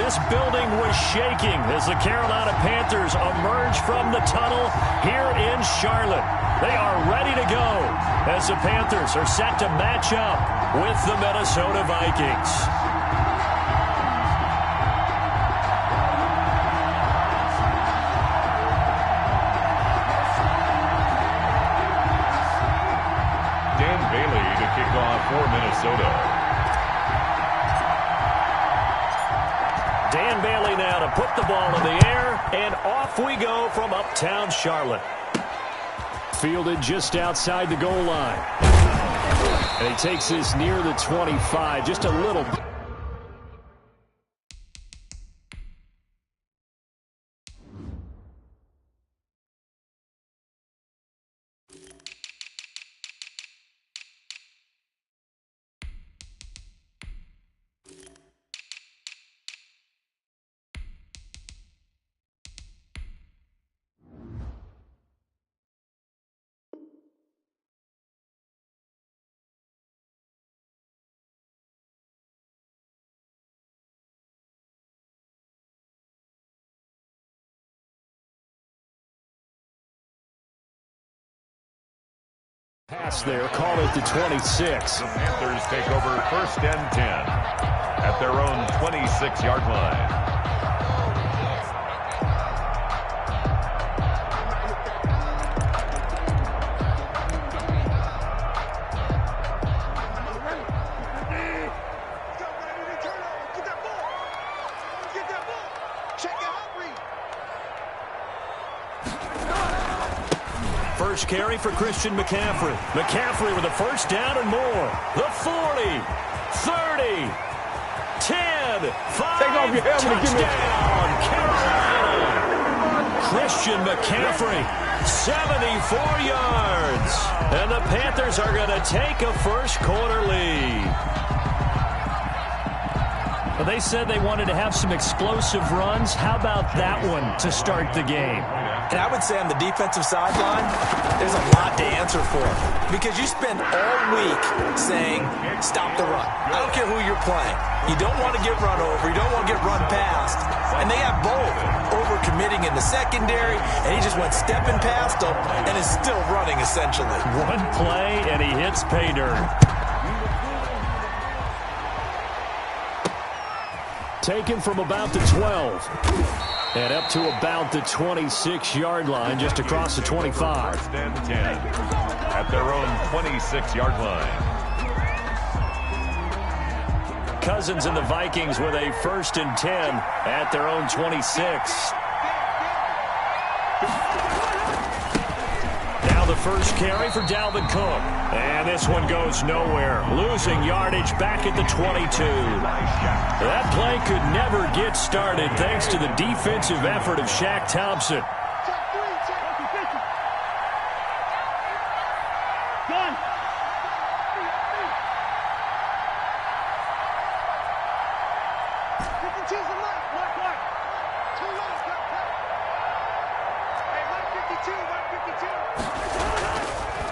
this building was shaking as the Carolina Panthers emerge from the tunnel here in Charlotte. They are ready to go as the Panthers are set to match up with the Minnesota Vikings. Dan Bailey to kick off for Minnesota. Dan Bailey now to put the ball in the air, and off we go from uptown Charlotte. Fielded just outside the goal line. And he takes this near the 25, just a little. Pass there, called it the 26. The Panthers take over 1st and 10 at their own 26-yard line. First carry for Christian McCaffrey. McCaffrey with a first down and more. The 40, 30, 10, 5, take off your helmet and give me Carolina. Christian McCaffrey, 74 yards. And the Panthers are going to take a first quarter lead. Well, they said they wanted to have some explosive runs. How about that one to start the game? And I would say on the defensive sideline, there's a lot to answer for. Because you spend all week saying, stop the run. I don't care who you're playing. You don't want to get run over. You don't want to get run past. And they have both. Over-committing in the secondary, and he just went stepping past them and is still running, essentially. One play, and he hits pay dirt. Taken from about the 12. And up to about the 26-yard line, just across the 25. 1st and 10 at their own 26-yard line. Cousins and the Vikings with a 1st and 10 at their own 26. Now the first carry for Dalvin Cook. And this one goes nowhere. Losing yardage back at the 22. That play could never get started thanks to the defensive effort of Shaq Thompson.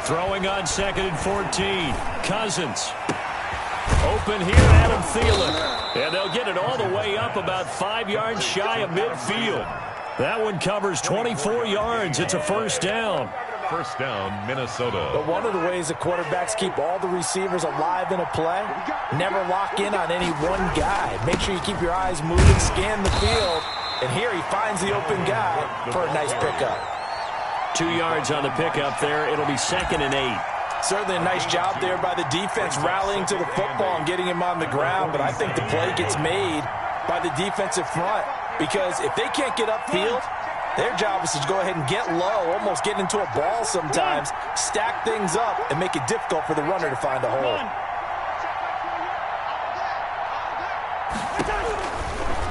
Throwing on 2nd and 14. Cousins. Open here, Adam Thielen. And they'll get it all the way up about 5 yards shy of midfield. That one covers 24 yards. It's a first down. First down, Minnesota. But one of the ways that quarterbacks keep all the receivers alive in a play, never lock in on any one guy. Make sure you keep your eyes moving, scan the field. And here he finds the open guy for a nice pickup. 2 yards on the pickup there. It'll be 2nd and 8. Certainly a nice job there by the defense rallying to the football and getting him on the ground. But I think the play gets made by the defensive front. Because if they can't get upfield, their job is to go ahead and get low, almost get into a ball sometimes, stack things up, and make it difficult for the runner to find a hole.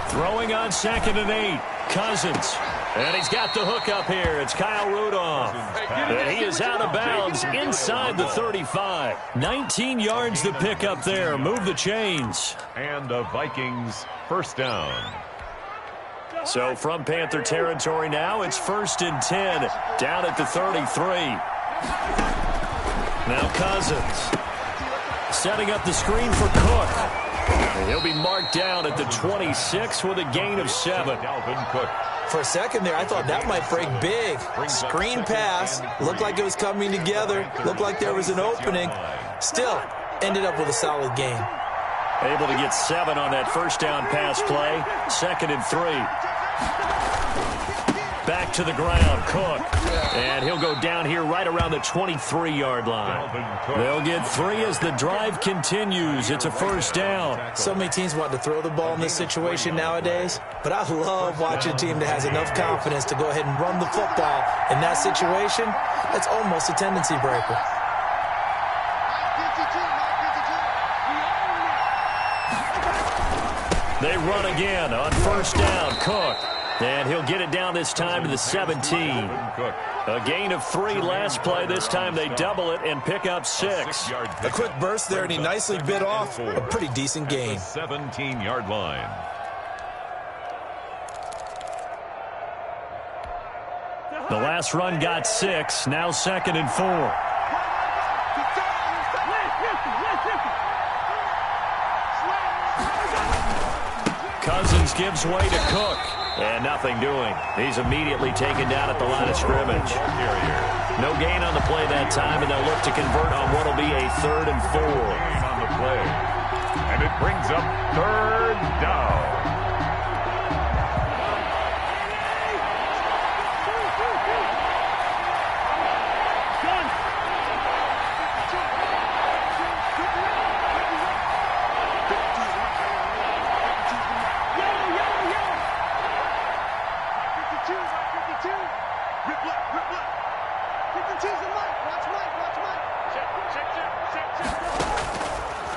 Throwing on 2nd and 8. Cousins. And he's got the hook up here. It's Kyle Rudolph. And he is out of bounds inside the 35. 19 yards the pick up there. Move the chains. And the Vikings first down. So from Panther territory now, it's 1st and 10 down at the 33. Now Cousins setting up the screen for Cook. And he'll be marked down at the 26 with a gain of 7. Dalvin Cook. For a second there, I thought that might break big. Screen pass. Looked like it was coming together. Looked like there was an opening. Still, ended up with a solid gain. Able to get 7 on that first down pass play. 2nd and 3. Back to the ground, Cook. And he'll go down here right around the 23-yard line. They'll get 3 as the drive continues. It's a first down. So many teams want to throw the ball in this situation nowadays, but I love watching a team that has enough confidence to go ahead and run the football. In that situation, that's almost a tendency breaker. They run again on first down, Cook. And he'll get it down this time to the 17. A gain of 3 last play. This time they double it and pick up 6. A quick burst there, and he nicely bit off a pretty decent gain. 17-yard line. The last run got 6. Now 2nd and 4. Cousins gives way to Cook. And nothing doing. He's immediately taken down at the line of scrimmage. No gain on the play that time, and they'll look to convert on what will be a 3rd and 4. On the play. And it brings up 3rd down.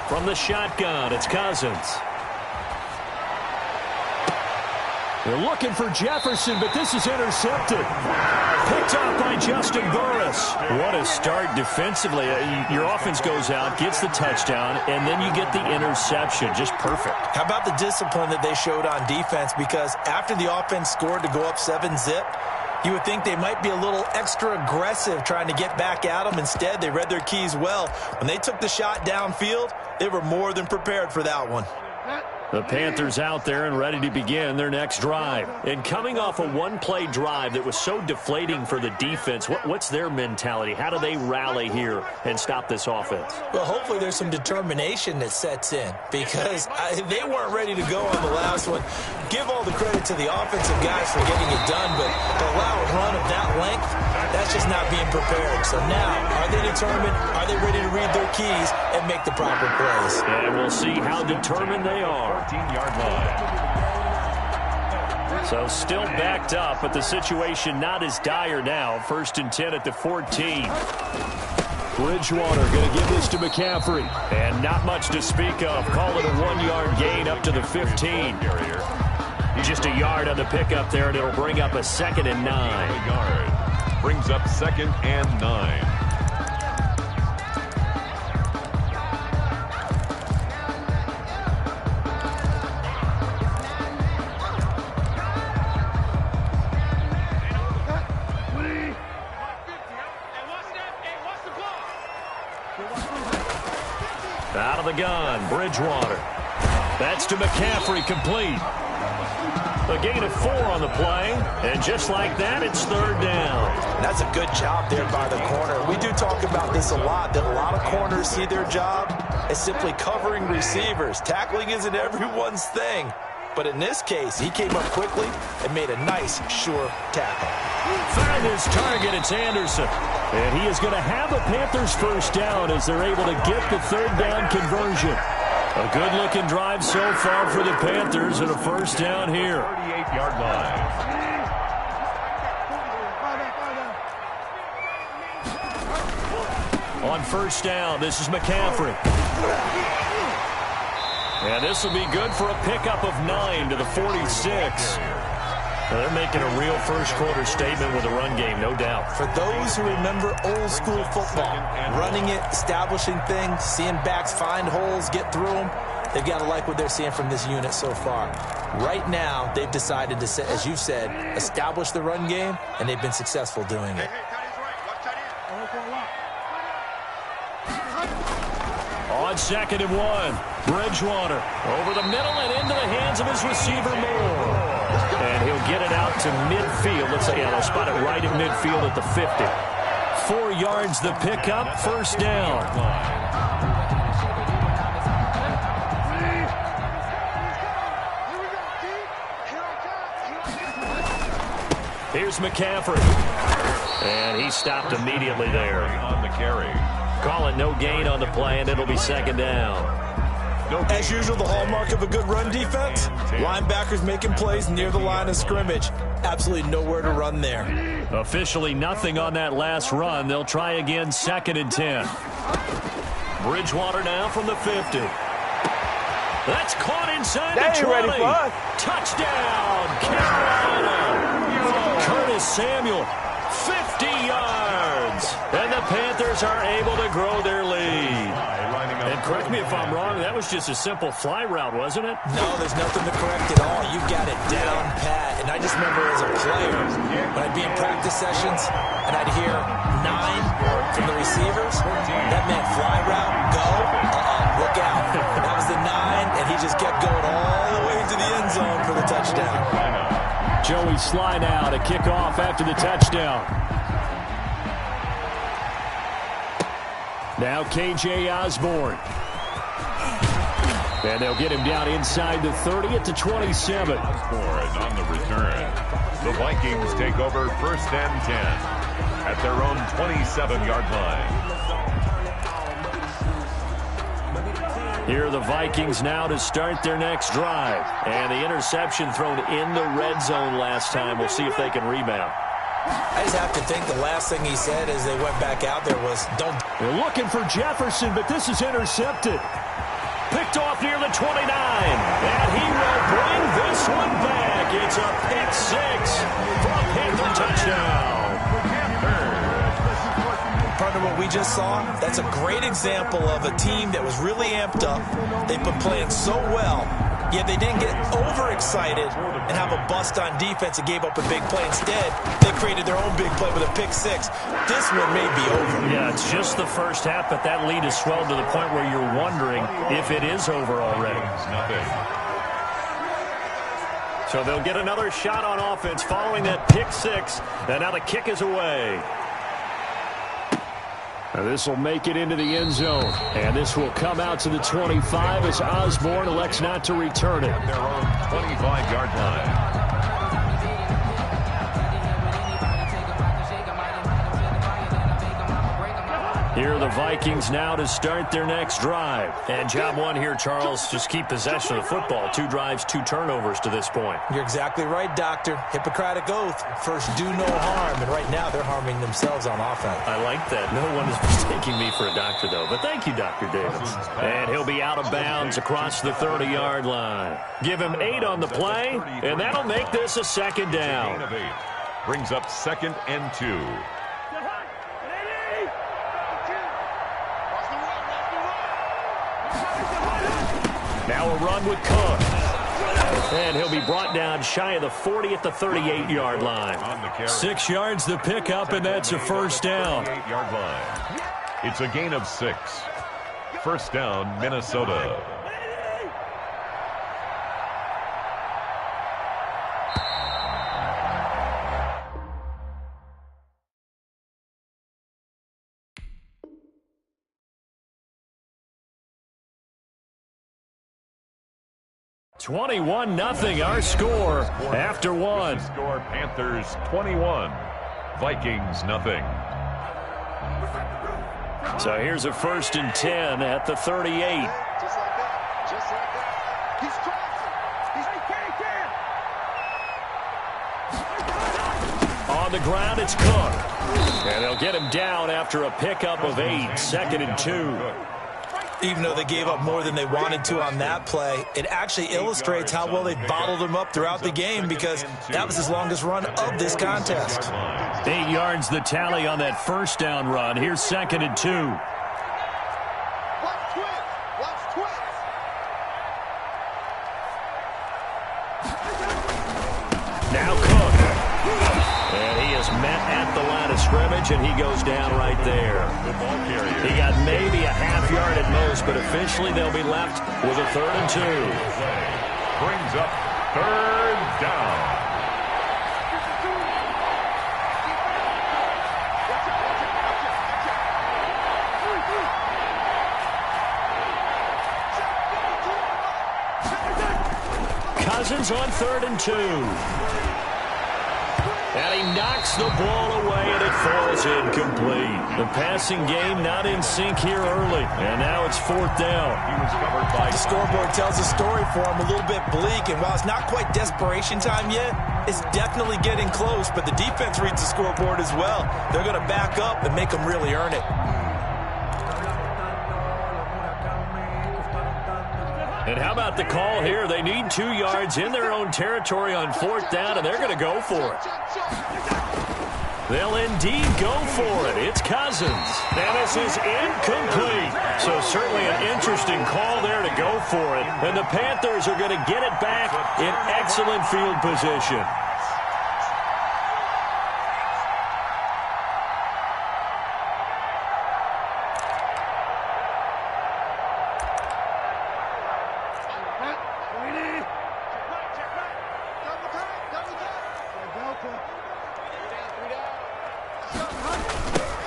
From the shotgun, it's Cousins. They're looking for Jefferson, but this is intercepted. Picked off by Justin Burris. What a start defensively. Your offense goes out, gets the touchdown, and then you get the interception. Just perfect. How about the discipline that they showed on defense? Because after the offense scored to go up 7-zip, you would think they might be a little extra aggressive trying to get back at them. Instead, they read their keys well. When they took the shot downfield, they were more than prepared for that one. The Panthers out there and ready to begin their next drive. And coming off a one-play drive that was so deflating for the defense, what's their mentality? How do they rally here and stop this offense? Well, hopefully there's some determination that sets in because they weren't ready to go on the last one. Give all the credit to the offensive guys for getting it done, but to allow a run of that length, that's just not being prepared. So now, are they determined? Are they ready to read their keys and make the proper plays? And we'll see how determined they are. 14-yard line. So still backed up, but the situation not as dire now. 1st and 10 at the 14. Bridgewater going to give this to McCaffrey. And not much to speak of. Call it a 1-yard gain up to the 15. Just a yard on the pickup there, and it'll bring up a 2nd and 9. A yard. Brings up 2nd and 9. Out of the gun, Bridgewater. That's to McCaffrey, complete. A gain of 4 on the play, and just like that, it's 3rd down. That's a good job there by the corner. We do talk about this a lot, that a lot of corners see their job as simply covering receivers. Tackling isn't everyone's thing. But in this case, he came up quickly and made a nice, sure tackle. Found his target, it's Anderson. And he is going to have a Panthers first down as they're able to get the 3rd down conversion. A good-looking drive so far for the Panthers and a first down here. 38-yard line. On first down, this is McCaffrey. And this will be good for a pickup of 9 to the 46. Well, they're making a real first-quarter statement with a run game, no doubt. For those who remember old-school football, running it, establishing things, seeing backs find holes, get through them, they've got to like what they're seeing from this unit so far. Right now, they've decided to, as you said, establish the run game, and they've been successful doing it. On 2nd and 1. Bridgewater over the middle and into the hands of his receiver, Moore. And he'll get it out to midfield. Let's say, yeah, they'll spot it right at midfield at the 50. 4 yards the pickup, first down. Here's McCaffrey. And he stopped immediately there. On the carry. Calling no gain on the play, and it'll be second down. As usual, the hallmark of a good run defense, linebackers making plays near the line of scrimmage. Absolutely nowhere to run there. Officially nothing on that last run. They'll try again, 2nd and 10. Bridgewater now from the 50. That's caught inside the 20. Touchdown, Carolina. Curtis Samuel, 50 yards. And the Panthers are able to grow their lead. And correct me if I'm wrong, that was just a simple fly route, wasn't it? No, there's nothing to correct at all. You've got it down pat. And I just remember as a player, when I'd be in practice sessions and I'd hear 9 from the receivers, that meant fly route, go, look out. That was the 9, and he just kept going all the way to the end zone for the touchdown. Joey Sly now to kick off after the touchdown. Now K.J. Osborne. And they'll get him down inside the 30 at the 27. Osborne on the return. The Vikings take over 1st and 10 at their own 27-yard line. Here are the Vikings now to start their next drive. And the interception thrown in the red zone last time. We'll see if they can rebound. I just have to think the last thing he said as they went back out there was, don't. They're looking for Jefferson, but this is intercepted. Picked off near the 29. And he will bring this one back. It's a pick 6 for a Panther touchdown. Partner, what we just saw, that's a great example of a team that was really amped up. They've been playing so well, yet they didn't get overexcited and have a bust on defense and gave up a big play. Instead, they created their own big play with a pick 6. This one may be over. Yeah, it's just the first half, but that lead has swelled to the point where you're wondering if it is over already. So they'll get another shot on offense following that pick 6, and now the kick is away. This will make it into the end zone. And this will come out to the 25 as Osborne elects not to return it. Their own 25-yard line. Here are the Vikings now to start their next drive. And job one here, Charles, just keep possession of the football. 2 drives, 2 turnovers to this point. You're exactly right, Doctor. Hippocratic oath. First, do no harm. And right now, they're harming themselves on offense. I like that. No one is mistaking me for a doctor, though. But thank you, Dr. Davis. And he'll be out of bounds across the 30-yard line. Give him 8 on the play, and that'll make this a 2nd down. Brings up 2nd and 2. Now a run with Cook. And he'll be brought down shy of the 40 at the 38-yard line. 6 yards the pickup, and that's a first down. 38-yard line. It's a gain of 6. First down, Minnesota. (21-0) our score after 1. Score Panthers 21, Vikings nothing. So here's a 1st and 10 at the 38. Just like that. Just like that. He's crossing. On the ground, it's Cook. And they'll get him down after a pickup of 8, 2nd and 2. Even though they gave up more than they wanted to on that play, it actually illustrates how well they bottled him up throughout the game because that was his longest run of this contest. 8 yards the tally on that first down run. Here's 2nd and 2. Watch twins. Watch twins. Now Cook. And he is met at the line of scrimmage, and he goes down right there. The ball carrier. He got maybe a half yard at most, but officially they'll be left with a 3rd and 2. Brings up 3rd down. Cousins on 3rd and 2. And he knocks the ball away, and it falls incomplete. The passing game not in sync here early, and now it's 4th down. He was covered by The scoreboard tells a story for him, a little bit bleak, and while it's not quite desperation time yet, it's definitely getting close, but the defense reads the scoreboard as well. They're going to back up and make them really earn it. And how about the call here? They need 2 yards in their own territory on 4th down, and they're going to go for it. They'll indeed go for it. It's Cousins. And this is incomplete. So certainly an interesting call there to go for it. And the Panthers are going to get it back in excellent field position.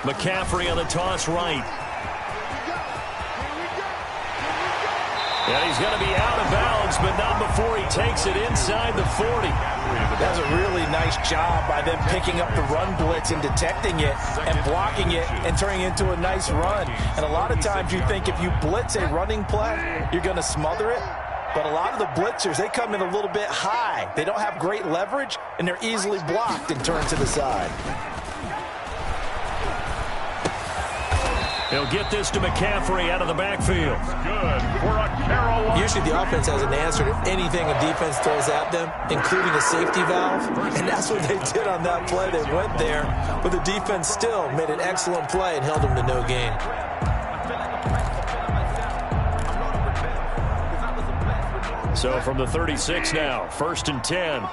McCaffrey on the toss right. And he's going to be out of bounds, but not before he takes it inside the 40. That's a really nice job by them picking up the run blitz and detecting it and blocking it and turning it into a nice run. And a lot of times you think if you blitz a running play, you're going to smother it. But a lot of the blitzers, they come in a little bit high. They don't have great leverage, and they're easily blocked and turned to the side. He'll get this to McCaffrey out of the backfield. Good for a Carolina. Usually the offense has an answer to anything a defense throws at them, including a safety valve. And that's what they did on that play. They went there, but the defense still made an excellent play and held them to no gain. So from the 36 now, 1st and 10.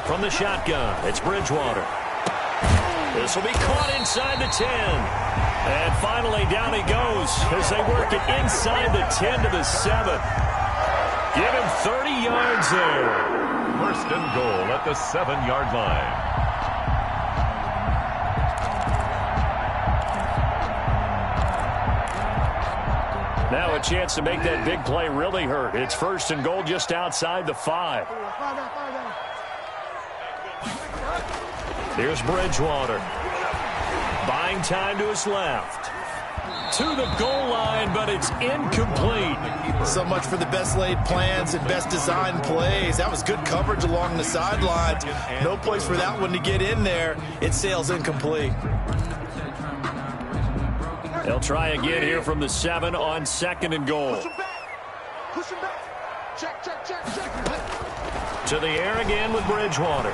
From the shotgun, it's Bridgewater. This will be caught inside the 10. And finally down he goes as they work it inside the 10 to the 7. Give him 30 yards there. 1st and goal at the 7-yard line. Now a chance to make that big play really hurt. It's 1st and goal just outside the 5. Here's Bridgewater. Buying time to his left. To the goal line, but it's incomplete. So much for the best laid plans and best designed plays. That was good coverage along the sidelines. No place for that one to get in there. It sails incomplete. They'll try again here from the 7 on 2nd and goal. Push him back. Check. To the air again with Bridgewater.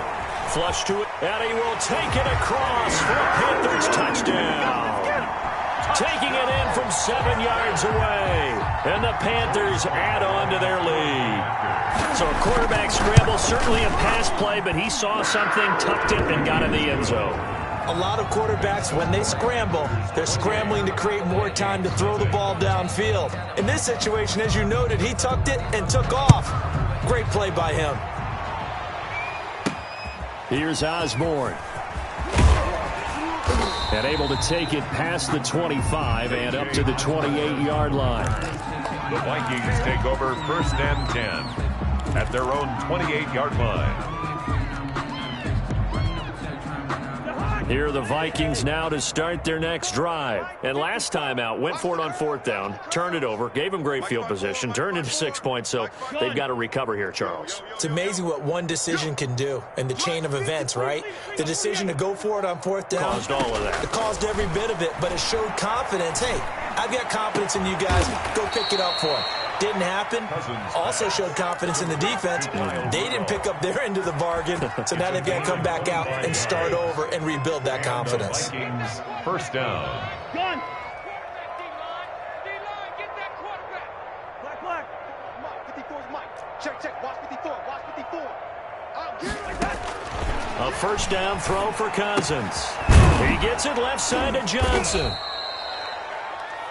Flush to it, and he will take it across for a Panthers touchdown. Taking it in from 7 yards away, and the Panthers add on to their lead. So a quarterback scramble, certainly a pass play, but he saw something, tucked it, and got in the end zone. A lot of quarterbacks, when they scramble, they're scrambling to create more time to throw the ball downfield. In this situation, as you noted, he tucked it and took off. Great play by him. Here's Osborne. And able to take it past the 25 and up to the 28-yard line. The Vikings take over 1st and 10 at their own 28-yard line. Here are the Vikings now to start their next drive. And last time out, went for it on 4th down, turned it over, gave them great field position, turned into 6 points, so they've got to recover here, Charles. It's amazing what one decision can do in the chain of events, right? The decision to go for it on 4th down. Caused all of that. It caused every bit of it, but it showed confidence. Hey, I've got confidence in you guys. Go pick it up for him. Didn't happen. Also showed confidence in the defense. They didn't pick up their end of the bargain, so now they've got to come back out and start over and rebuild that confidence. The Vikings 1st down. Check. Watch 54. Watch 54. I'll get it. A first down throw for Cousins. He gets it left side to Johnson.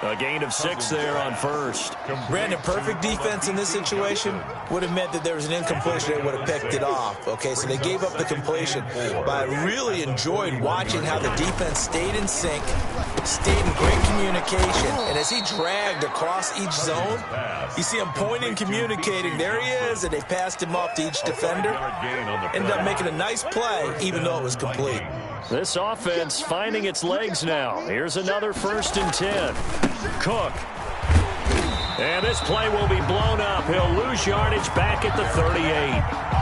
A gain of 6 there on first. Brandon, perfect defense in this situation would have meant that there was an incompletion. They would have picked it off. Okay, so they gave up the completion. But I really enjoyed watching how the defense stayed in sync, stayed in great communication. And as he dragged across each zone, you see him pointing, communicating. There he is, and they passed him off to each defender. Ended up making a nice play, even though it was complete. This offense finding its legs now. Here's another 1st and 10. Cook. And this play will be blown up. He'll lose yardage back at the 38.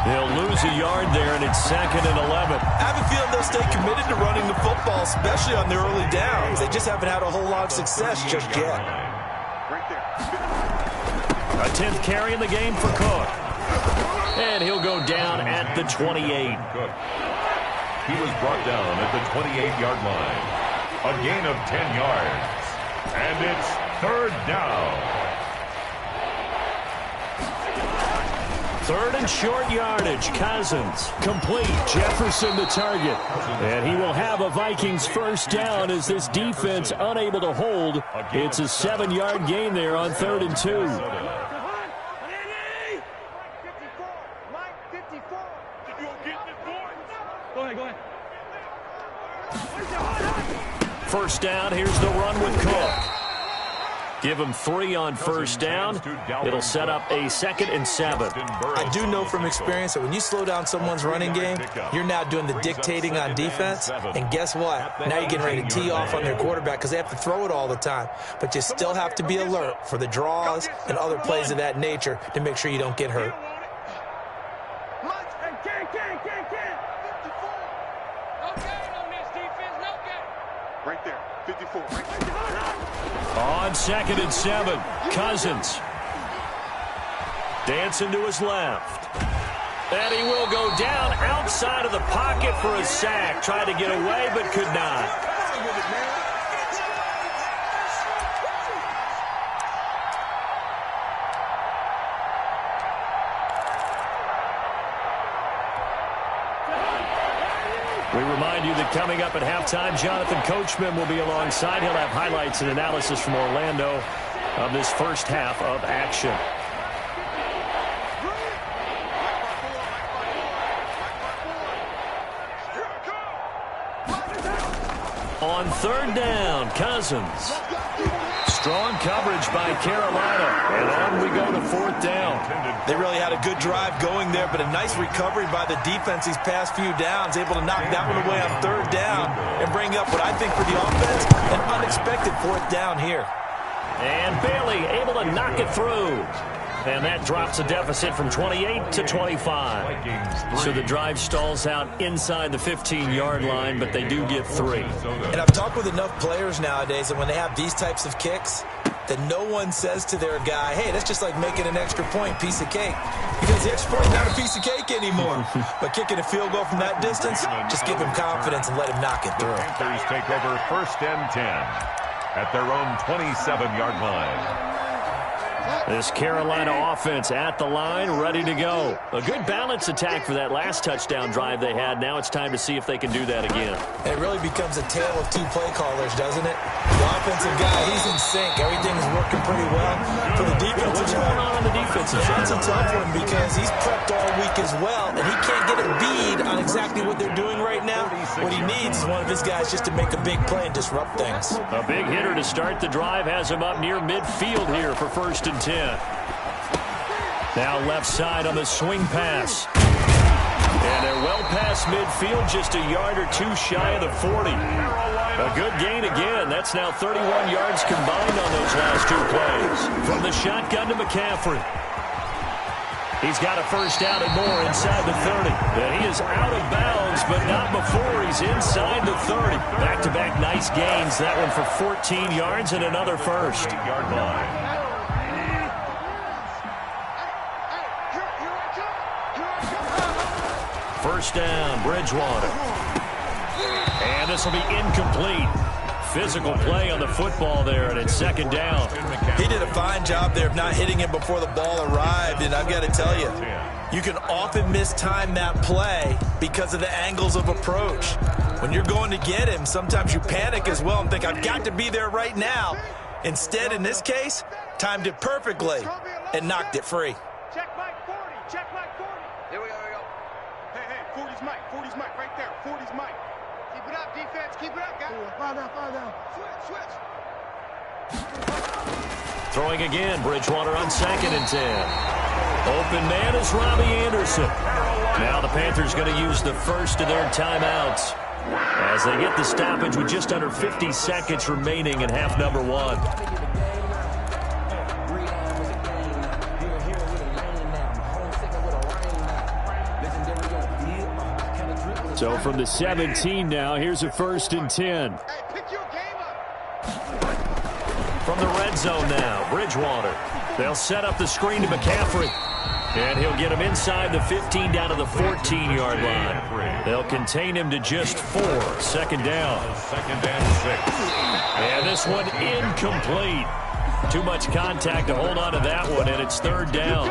He'll lose a yard there, and it's 2nd and 11. I have a feeling they'll stay committed to running the football, especially on the early downs. They just haven't had a whole lot of success just yet. A 10th carry in the game for Cook. And he'll go down at the 28. He was brought down at the 28-yard line. A gain of 10 yards. And it's 3rd down. 3rd and short yardage. Cousins complete. Jefferson the target. And he will have a Vikings first down as this defense unable to hold. It's a 7-yard gain there on 3rd and 2. Go ahead. First down, here's the run with Cook. Give him 3 on first down. It'll set up a 2nd and 7. I do know from experience that when you slow down someone's running game, you're now doing the dictating on defense. And guess what? Now you're getting ready to tee off on their quarterback because they have to throw it all the time. But you still have to be alert for the draws and other plays of that nature to make sure you don't get hurt. Right there, 54. On 2nd and 7, Cousins. Dancing to his left. And he will go down outside of the pocket for a sack. Tried to get away, but could not. We remind you that coming up at halftime, Jonathan Coachman will be alongside. He'll have highlights and analysis from Orlando of this first half of action. On 3rd down, Cousins. Strong coverage by Carolina, and on we go to 4th down. They really had a good drive going there, but a nice recovery by the defense these past few downs, able to knock that one away on 3rd down and bring up what I think for the offense, an unexpected 4th down here. And Bailey able to knock it through. And that drops a deficit from 28 to 25. So the drive stalls out inside the 15-yard line, but they do get 3. And I've talked with enough players nowadays that when they have these types of kicks, that no one says to their guy, hey, that's just like making an extra point, piece of cake. Because the extra point is not a piece of cake anymore. But kicking a field goal from that distance, just give him confidence and let him knock it through. The Panthers take over 1st and 10 at their own 27-yard line. This Carolina offense at the line, ready to go. A good balance attack for that last touchdown drive they had. Now it's time to see if they can do that again. And it really becomes a tale of 2 play callers, doesn't it? The offensive guy, he's in sync. Everything's working pretty well. For the defensive What's going on the defensive side? That's a tough one because he's prepped all week as well, and he can't get a bead on exactly what they're doing right now. What he needs is one of his guys just to make a big play and disrupt things. A big hitter to start the drive has him up near midfield here for 1st and 10. Now left side on the swing pass. And they're well past midfield, just a yard or 2 shy of the 40. A good gain again. That's now 31 yards combined on those last 2 plays. From the shotgun to McCaffrey. He's got a first down and more inside the 30. And he is out of bounds, but not before he's inside the 30. Back-to-back nice gains. That one for 14 yards and another first. 8-yard line. First down, Bridgewater. And this will be incomplete. physical play on the football there, and it's second down. He did a fine job there of not hitting him before the ball arrived, and I've got to tell you, you can often mistime that play because of the angles of approach. When you're going to get him, sometimes you panic as well and think, I've got to be there right now. Instead, in this case, timed it perfectly and knocked it free. Check Mike 40. Check Mike 40. Here we go. Hey, 40's Mike. 40's Mike right there. 40's Mike. Keep it up, defense. Keep it up, guys. Fire down. Switch. Throwing again, Bridgewater on 2nd and 10. Open man is Robbie Anderson. Now the Panthers going to use the first of their timeouts as they get the stoppage with just under 50 seconds remaining in half number 1. So from the 17 now, here's a 1st and 10. Hey, pick your game up. From the red zone now, Bridgewater. They'll set up the screen to McCaffrey. And he'll get him inside the 15 down to the 14-yard line. They'll contain him to just 4. Second down. 2nd and 6. And this one incomplete. Too much contact to hold on to that one, and it's 3rd down.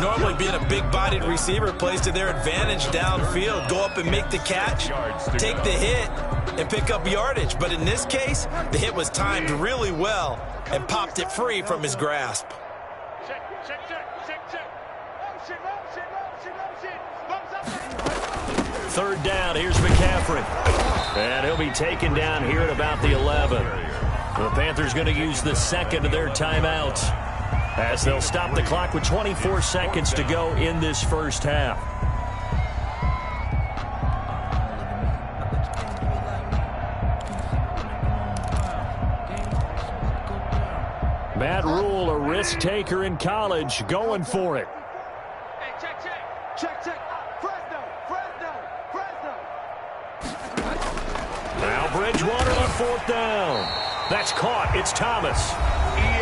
Normally being a big-bodied receiver plays to their advantage downfield. Go up and make the catch, take the hit, and pick up yardage. But in this case, the hit was timed really well and popped it free from his grasp. Check. Motion. 3rd down, here's McCaffrey. And he'll be taken down here at about the 11. The Panthers going to use the 2nd of their timeouts as they'll stop the clock with 24 seconds to go in this first half. Matt Rule, a risk taker in college, going for it. Hey, check. Fresno. Now Bridgewater on 4th down. That's caught. It's Thomas.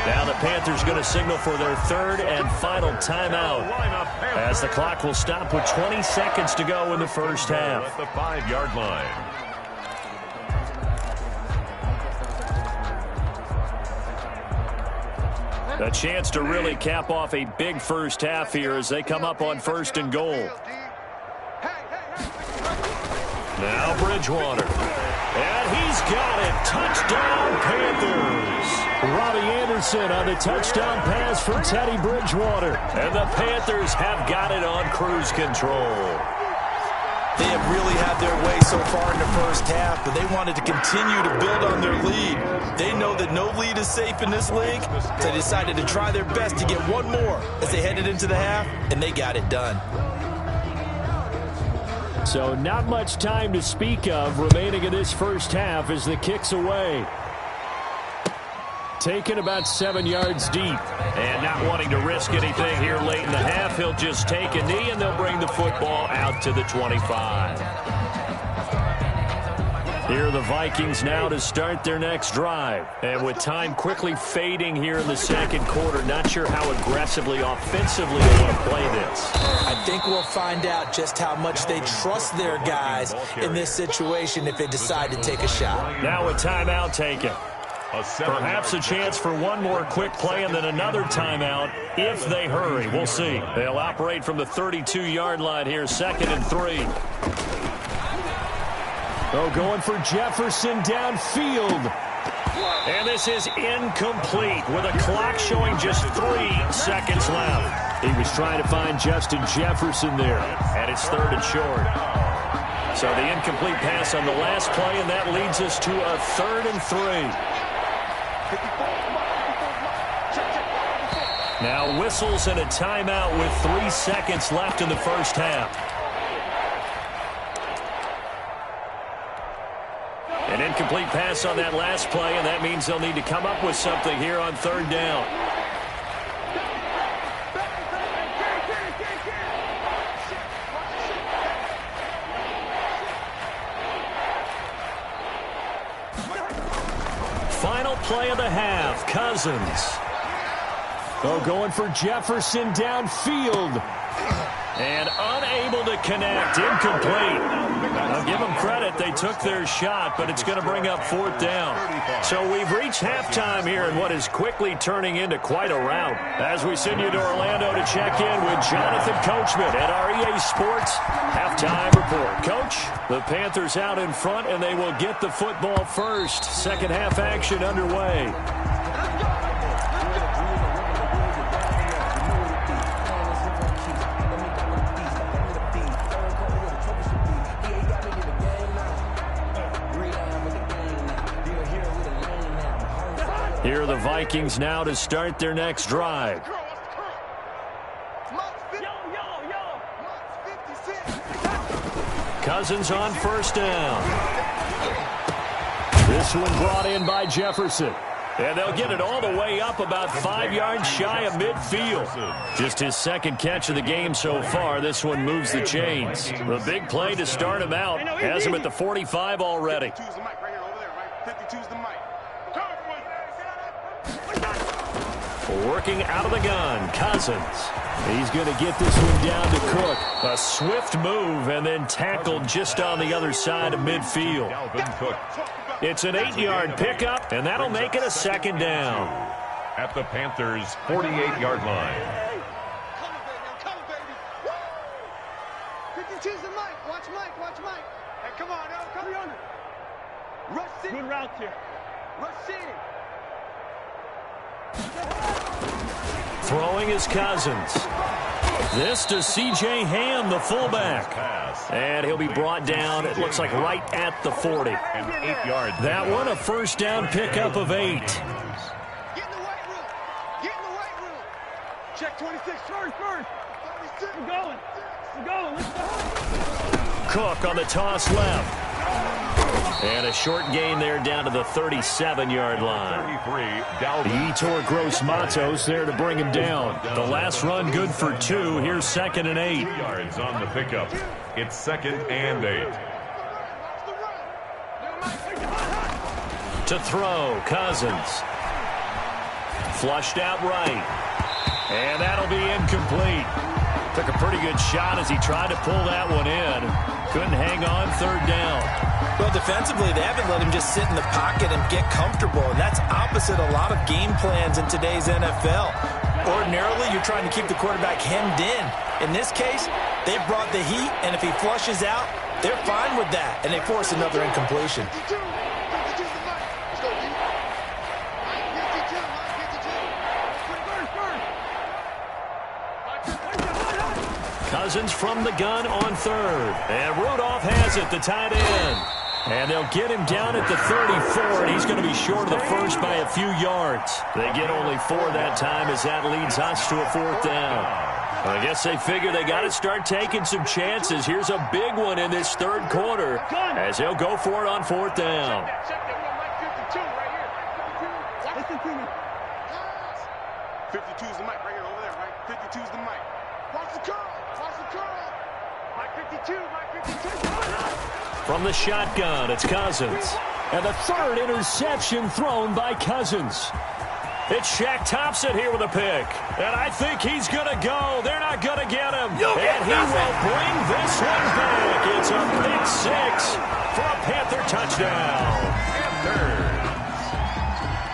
Now the Panthers going to signal for their 3rd and final timeout as the clock will stop with 20 seconds to go in the first half. At the 5-yard line. A chance to really cap off a big first half here as they come up on 1st and goal. Now Bridgewater. And he's got it. Touchdown, Panthers. Robbie Anderson on the touchdown pass for Teddy Bridgewater. And the Panthers have got it on cruise control. They have really had their way so far in the first half, but they wanted to continue to build on their lead. They know that no lead is safe in this league, so they decided to try their best to get one more as they headed into the half, and they got it done. So not much time to speak of remaining in this first half as the kick's away. Taken about 7 yards deep. And not wanting to risk anything here late in the half, he'll just take a knee and they'll bring the football out to the 25. Here are the Vikings now to start their next drive. And with time quickly fading here in the second quarter, not sure how aggressively, offensively they want to play this. I think we'll find out just how much they trust their guys in this situation if they decide to take a shot. Now a timeout taken. Perhaps a chance for one more quick play and then another timeout if they hurry. We'll see. They'll operate from the 32-yard line here, 2nd and 3. Oh, going for Jefferson downfield. And this is incomplete with a clock showing just 3 seconds left. He was trying to find Justin Jefferson there, and it's 3rd and short. So the incomplete pass on the last play, and that leads us to a 3rd and 3. Now whistles and a timeout with 3 seconds left in the first half. An incomplete pass on that last play, and that means they'll need to come up with something here on 3rd down. Final play of the half, Cousins. Oh, going for Jefferson downfield. And unable to connect. Incomplete. I'll give them credit. They took their shot, but it's going to bring up 4th down. So we've reached halftime here in what is quickly turning into quite a rout. As we send you to Orlando to check in with Jonathan Coachman at our EA Sports Halftime Report. Coach, the Panthers out in front, and they will get the football first. Second half action underway. Here are the Vikings now to start their next drive. Cousins on first down. This one brought in by Jefferson. And they'll get it all the way up about 5 yards shy of midfield. Just his second catch of the game so far. This one moves the chains. The big play to start him out has him at the 45 already. Working out of the gun, Cousins. He's going to get this one down to Cook. A swift move and then tackled just on the other side of midfield. It's an 8-yard pickup, and that'll make it a second down. At the Panthers' 48-yard line. Come on, baby. 52's the Mike. Watch Mike. Watch Mike. Hey, come on, now. Come on. Rush city. Good route here. Rush city. Throwing is Cousins. This to C.J. Ham, the fullback. And he'll be brought down, it looks like, right at the 40. And 8 yards. That one a first down pickup of 8. Get in the white room. Get in the white room. Check 26. First. We're going. Let's go. Cook on the toss left. And a short gain there down to the 37-yard line. 33, Dalvin. Yetur Gross-Matos there to bring him down. The last run good for 2. Here's 2nd and 8. 2 yards on the pickup. It's 2nd and 8. To throw, Cousins. Flushed out right. And that'll be incomplete. Took a pretty good shot as he tried to pull that one in. Couldn't hang on, 3rd down. Well, defensively, they haven't let him just sit in the pocket and get comfortable, and that's opposite a lot of game plans in today's NFL. Ordinarily, you're trying to keep the quarterback hemmed in. In this case, they've brought the heat, and if he flushes out, they're fine with that, and they force another incompletion. Cousins from the gun on 3rd. And Rudolph has it, the tight end. And they'll get him down at the 34, and he's going to be short of the first by a few yards. They get only 4 that time as that leads us to a 4th down. I guess they figure they got to start taking some chances. Here's a big one in this 3rd quarter as they'll go for it on 4th down. Check that. 52's the mic right here over there, right? 52's the mic. Watch the curl. Mike 52. From the shotgun, it's Cousins. And the 3rd interception thrown by Cousins. It's Shaq Thompson here with a pick. And I think he's going to go. They're not going to get him. And he will bring this one back. It's a pick 6 for a Panther touchdown.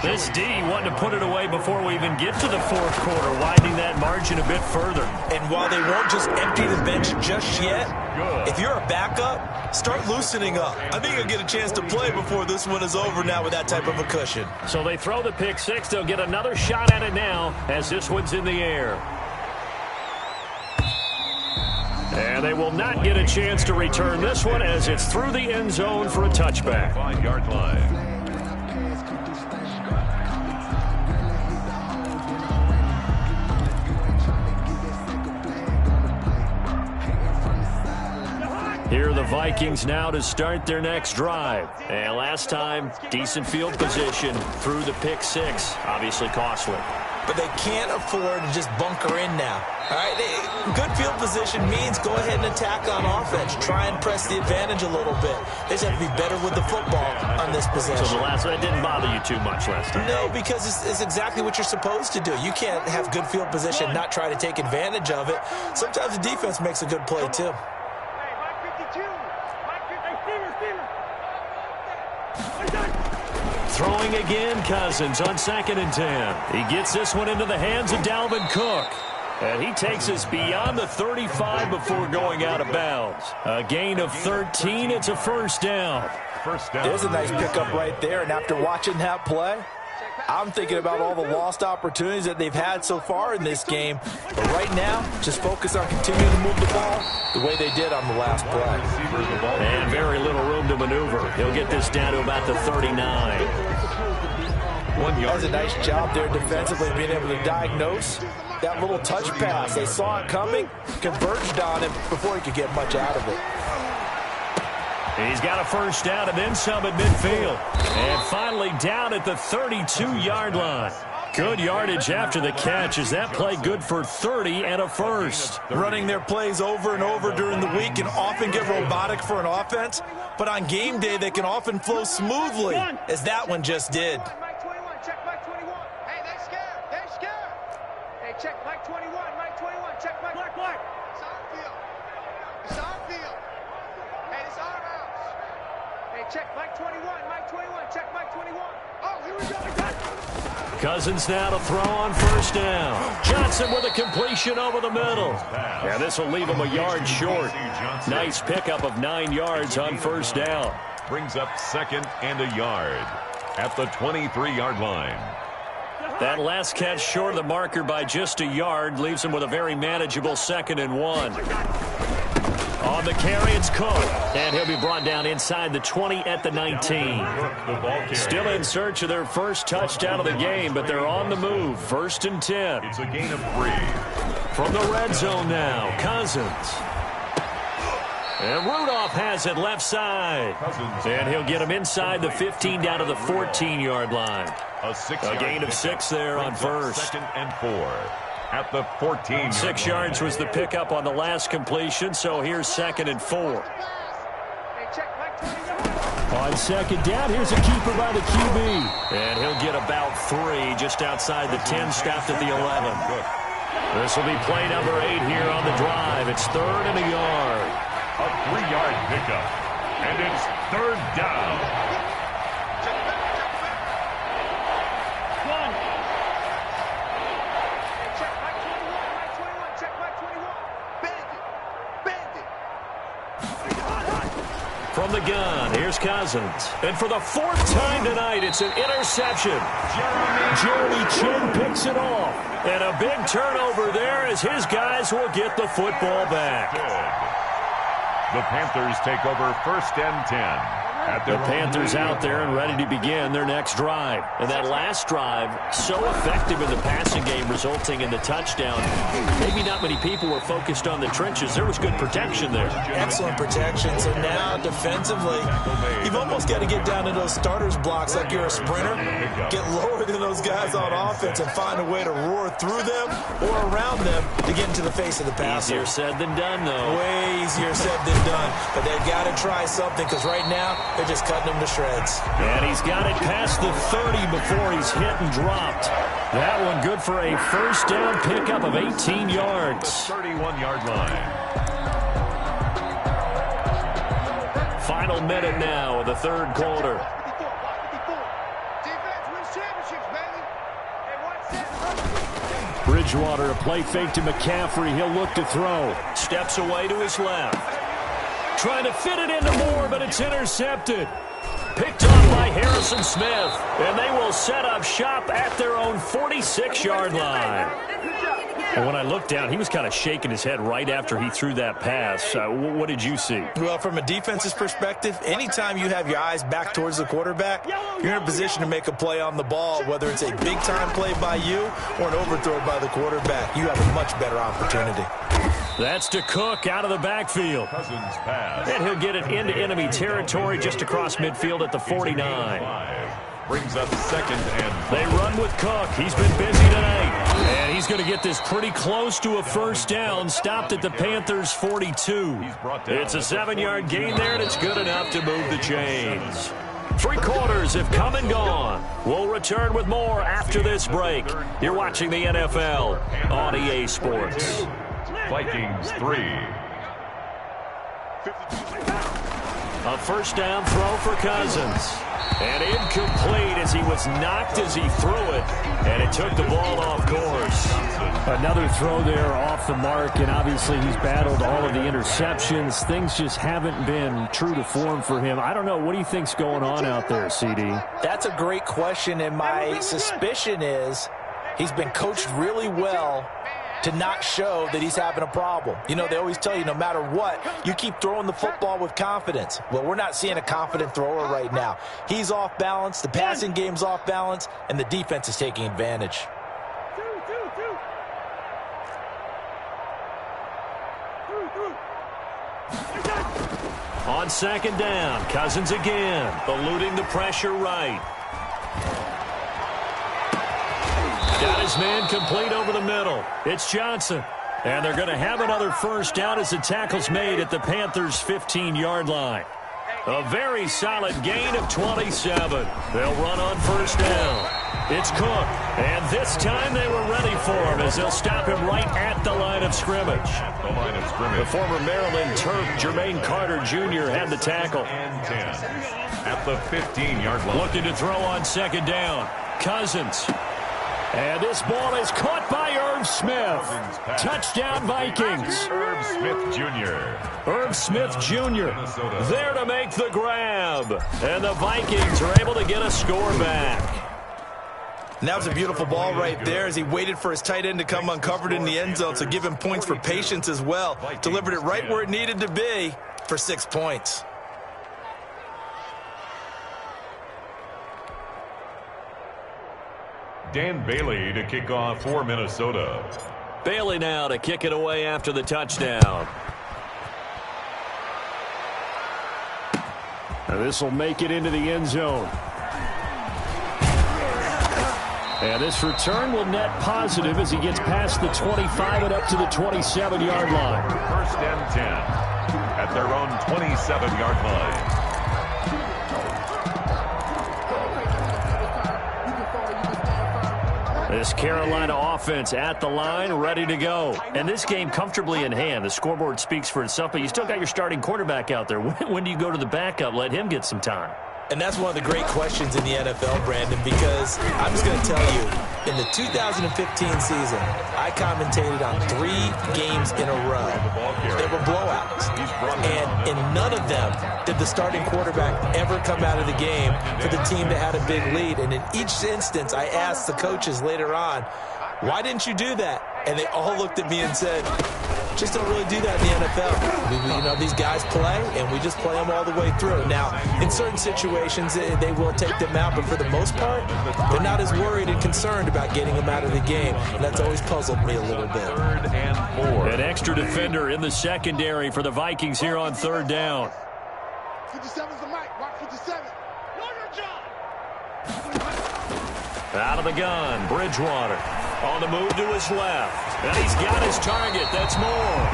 This D wanting to put it away before we even get to the 4th quarter, widening that margin a bit further. And while they won't just empty the bench just yet, if you're a backup, start loosening up. I think you'll get a chance to play before this one is over now with that type of a cushion. So they throw the pick 6. They'll get another shot at it now as this one's in the air. And they will not get a chance to return this one as it's through the end zone for a touchback. 5-yard line. Here are the Vikings now to start their next drive. And last time, decent field position through the pick six. Obviously costly. But they can't afford to just bunker in now. All right, good field position means go ahead and attack on offense. Try and press the advantage a little bit. They just have to be better with the football on this possession. So the last one didn't bother you too much last time? No, because it's exactly what you're supposed to do. You can't have good field position, not try to take advantage of it. Sometimes the defense makes a good play, too. Throwing again, Cousins on 2nd and 10. He gets this one into the hands of Dalvin Cook. And he takes us beyond the 35 before going out of bounds. A gain of 13. It's a first down. There's a nice pickup right there. And after watching that play, I'm thinking about all the lost opportunities that they've had so far in this game. But right now, just focus on continuing to move the ball the way they did on the last play. And very little room to maneuver. He'll get this down to about the 39. Does a nice job there defensively being able to diagnose that little touch pass. They saw it coming, converged on him before he could get much out of it. He's got a first down and then some at midfield. And finally down at the 32-yard line. Good yardage after the catch. Is that play good for 30 and a first? Running their plays over and over during the week can often get robotic for an offense, but on game day they can often flow smoothly, as that one just did. Mike 21, check Mike 21. Hey, they're scared. They're scared. Hey, check Mike 21, Mike 21, check Mike. Black. It's our field. It's our field. Hey, it's our house. Hey, check Mike 21, Mike 21, check Mike 21. Oh, here we go. Cousins now to throw on first down. Johnson with a completion over the middle. Yeah, this will leave him a yard short. Nice pickup of 9 yards on first down. Brings up 2nd and a yard at the 23-yard line. That last catch short of the marker by just a yard leaves him with a very manageable 2nd and 1. On the carry, it's Cook. And he'll be brought down inside the 20 at the 19. Still in search of their first touchdown of the game, but they're on the move. 1st and 10. It's a gain of 3. From the red zone now, Cousins. And Rudolph has it left side. And he'll get him inside the 15 down to the 14-yard line. A gain of 6 there on first. 2nd and 4. At the 14. 6 yards was the pickup on the last completion, so here's 2nd and 4. On 2nd down, here's a keeper by the QB. And he'll get about 3 just outside the 10, stopped at the 11. This will be play number 8 here on the drive. It's 3rd and a yard. A 3-yard pickup. And it's 3rd down. From the gun, here's Cousins. And for the 4th time tonight, it's an interception. Jeremy Chinn picks it off. And a big turnover there as his guys will get the football back. The Panthers take over 1st and 10. The Panthers out there and ready to begin their next drive. And that last drive, so effective in the passing game, resulting in the touchdown. Maybe not many people were focused on the trenches. There was good protection there. Excellent protection. So now, defensively, you've almost got to get down to those starters blocks like you're a sprinter. Get lower than those guys on offense and find a way to roar through them or around them to get into the face of the passer. Easier said than done, though. Way easier said than done. But they've got to try something because right now, they're just cutting him to shreds. And he's got it past the 30 before he's hit and dropped. That one good for a first down pickup of 18 yards. The 31-yard line. Final minute now of the 3rd quarter. Defense wins championships, baby. Bridgewater, a play fake to McCaffrey. He'll look to throw. Steps away to his left. Trying to fit it into Moore, but it's intercepted. Picked off by Harrison Smith. And they will set up shop at their own 46-yard line. And when I looked down, he was kind of shaking his head right after he threw that pass. What did you see? Well, from a defense's perspective, anytime you have your eyes back towards the quarterback, you're in a position to make a play on the ball, whether it's a big-time play by you or an overthrow by the quarterback. You have a much better opportunity. That's to Cook out of the backfield. Cousins pass. And he'll get it into enemy territory just across midfield at the 49. Brings up 2nd and 5. They run with Cook. He's been busy tonight. And he's going to get this pretty close to a first down. Stopped at the Panthers' 42. It's a 7-yard gain there, and it's good enough to move the chains. 3 quarters have come and gone. We'll return with more after this break. You're watching the NFL on EA Sports. Vikings 3. A first down throw for Cousins. And incomplete as he was knocked as he threw it. And it took the ball off course. Another throw there off the mark, and obviously he's battled all of the interceptions. Things just haven't been true to form for him. I don't know. What do you think's going on out there, CD? That's a great question, and my suspicion is he's been coached really well to not show that he's having a problem. You know, they always tell you no matter what, you keep throwing the football with confidence. Well, we're not seeing a confident thrower right now. He's off balance, the passing game's off balance, and the defense is taking advantage. On 2nd down, Cousins again, eluding the pressure right. Got his man complete over the middle. It's Johnson. And they're going to have another first down as the tackle's made at the Panthers' 15-yard line. A very solid gain of 27. They'll run on first down. It's Cook. And this time they were ready for him as they'll stop him right at the line of scrimmage. The former Maryland Terp, Jermaine Carter Jr. had the tackle. And 10 at the 15-yard line. Looking to throw on 2nd down. Cousins. And this ball is caught by Irv Smith. Touchdown, Vikings. Irv Smith Jr. Irv Smith Jr. there to make the grab. And the Vikings are able to get a score back. And that was a beautiful ball right there as he waited for his tight end to come uncovered in the end zone, so give him points for patience as well. Delivered it right where it needed to be for 6 points. Dan Bailey to kick off for Minnesota. Bailey now to kick it away after the touchdown. Now this will make it into the end zone. And this return will net positive as he gets past the 25 and up to the 27-yard line. 1st and 10 at their own 27-yard line. This Carolina offense at the line, ready to go. And this game comfortably in hand. The scoreboard speaks for itself, but you still got your starting quarterback out there. When do you go to the backup? Let him get some time. And that's one of the great questions in the NFL, Brandon, because I'm just going to tell you, in the 2015 season, I commentated on 3 games in a row. They were blowouts. And in none of them did the starting quarterback ever come out of the game for the team that had a big lead. And in each instance, I asked the coaches later on, why didn't you do that? And they all looked at me and said, just don't really do that in the NFL. You know, these guys play, and we just play them all the way through. Now, in certain situations, they will take them out, but for the most part, they're not as worried and concerned about getting them out of the game. And that's always puzzled me a little bit. 3rd and 4. An extra defender in the secondary for the Vikings here on 3rd down. 57's the mic. Mark 57. Know your job. Out of the gun, Bridgewater. On the move to his left. And he's got his target. That's Moore.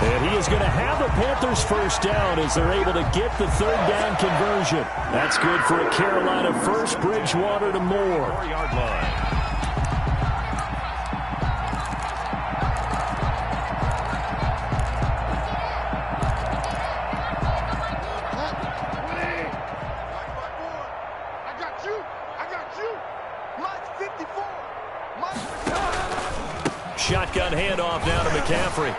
And he is going to have the Panthers first down as they're able to get the 3rd down conversion. That's good for a Carolina first. Bridgewater to Moore. 4-yard line. Shotgun handoff now to McCaffrey.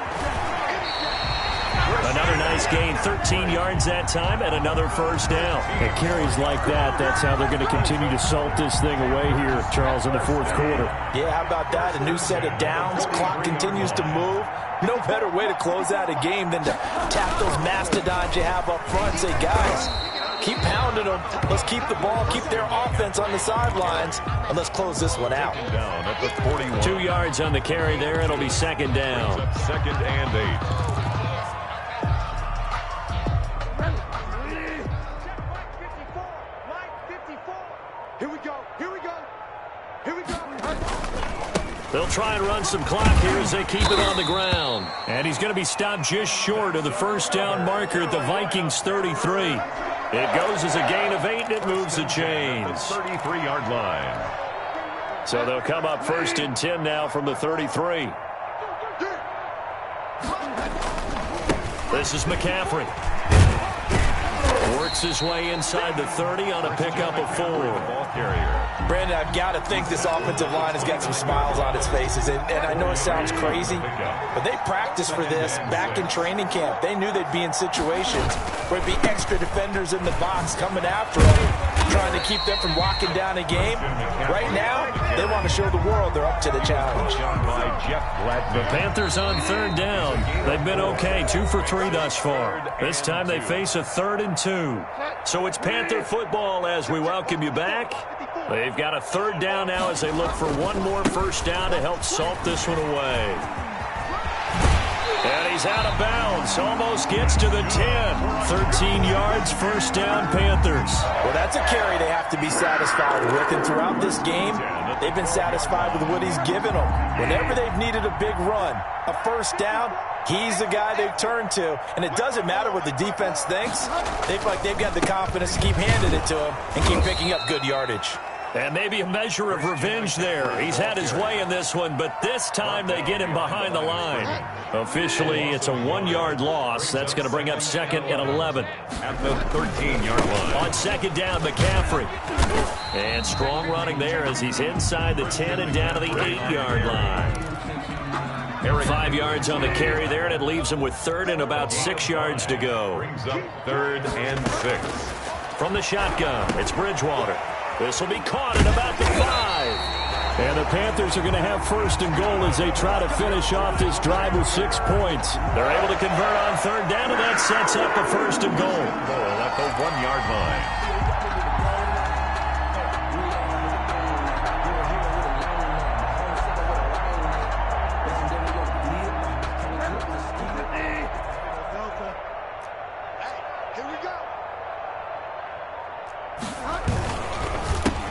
Another nice gain, 13 yards that time, and another first down. And carries like that, that's how they're going to continue to salt this thing away here, Charles, in the fourth quarter. Yeah, how about that? A new set of downs. Clock continues to move. No better way to close out a game than to tap those mastodons you have up front and say, guys, keep pounding them. Let's keep the ball, keep their offense on the sidelines, and let's close this one out. Down at the 41. 2 yards on the carry there. It'll be second down. Second and 8. Here we go. Here we go. Here we go. They'll try and run some clock here as they keep it on the ground. And he's going to be stopped just short of the first down marker at the Vikings 33. It goes as a gain of 8, and it moves the chains. 33-yard line. So they'll come up first and 10 now from the 33. This is McCaffrey. Works his way inside the 30 on a pickup of 4. Ball carrier. Brandon, I've got to think this offensive line has got some smiles on its faces. And I know it sounds crazy, but they practiced for this back in training camp. They knew they'd be in situations where it'd be extra defenders in the box coming after them, trying to keep them from locking down a game. Right now, they want to show the world they're up to the challenge. The Panthers on third down. They've been okay, 2 for 3 thus far. This time they face a 3rd and 2. So it's Panther football as we welcome you back. They've got a 3rd down now as they look for one more first down to help salt this one away. And he's out of bounds. Almost gets to the 10. 13 yards, first down, Panthers. Well, that's a carry they have to be satisfied with. And throughout this game, they've been satisfied with what he's given them. Whenever they've needed a big run, a first down, he's the guy they've turned to. And it doesn't matter what the defense thinks. They feel like they've got the confidence to keep handing it to him and keep picking up good yardage. And maybe a measure of revenge there. He's had his way in this one, but this time they get him behind the line. Officially, it's a 1-yard loss. That's going to bring up second and 11. At the 13-yard line. On second down, McCaffrey. And strong running there as he's inside the 10 and down to the 8-yard line. 5 yards on the carry there, and it leaves him with 3rd and about 6 yards to go. Brings up 3rd and 6. From the shotgun, it's Bridgewater. This will be caught at about the 5. And the Panthers are going to have first and goal as they try to finish off this drive with 6 points. They're able to convert on third down, and that sets up a first and goal. At the 1-yard line.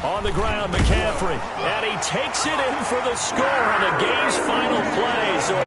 On the ground, McCaffrey, and he takes it in for the score on the game's final play. So